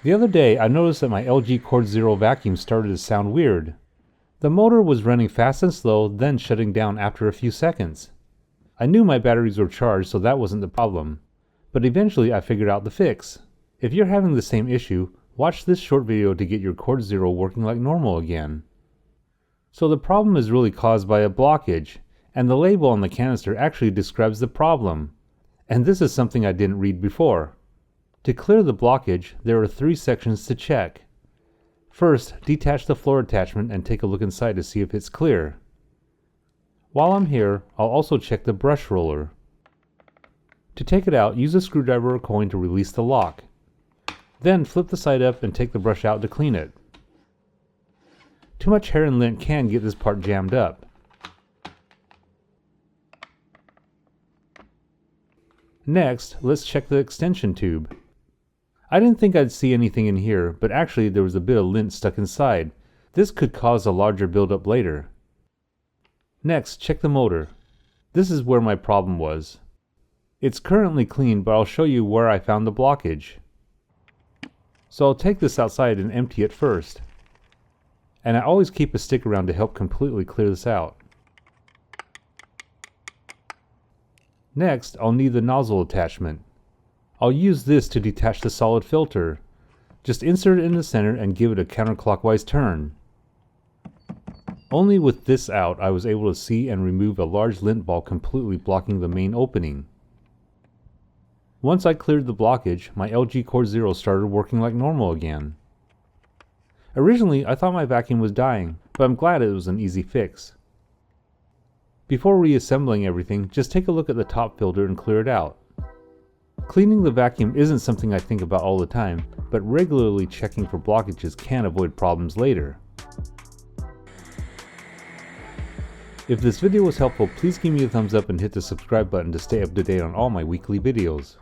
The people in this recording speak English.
The other day, I noticed that my LG CordZero vacuum started to sound weird. The motor was running fast and slow, then shutting down after a few seconds. I knew my batteries were charged, so that wasn't the problem. But eventually I figured out the fix. If you're having the same issue, watch this short video to get your CordZero working like normal again. So the problem is really caused by a blockage, and the label on the canister actually describes the problem. And this is something I didn't read before. To clear the blockage, there are 3 sections to check. First, detach the floor attachment and take a look inside to see if it's clear. While I'm here, I'll also check the brush roller. To take it out, use a screwdriver or coin to release the lock. Then flip the side up and take the brush out to clean it. Too much hair and lint can get this part jammed up. Next, let's check the extension tube. I didn't think I'd see anything in here, but actually there was a bit of lint stuck inside. This could cause a larger buildup later. Next, check the motor. This is where my problem was. It's currently clean, but I'll show you where I found the blockage. So I'll take this outside and empty it first. And I always keep a stick around to help completely clear this out. Next, I'll need the nozzle attachment. I'll use this to detach the solid filter. Just insert it in the center and give it a counterclockwise turn. Only with this out, I was able to see and remove a large lint ball completely blocking the main opening. Once I cleared the blockage, my LG CordZero started working like normal again. Originally, I thought my vacuum was dying, but I'm glad it was an easy fix. Before reassembling everything, just take a look at the top filter and clear it out. Cleaning the vacuum isn't something I think about all the time, but regularly checking for blockages can avoid problems later. If this video was helpful, please give me a thumbs up and hit the subscribe button to stay up to date on all my weekly videos.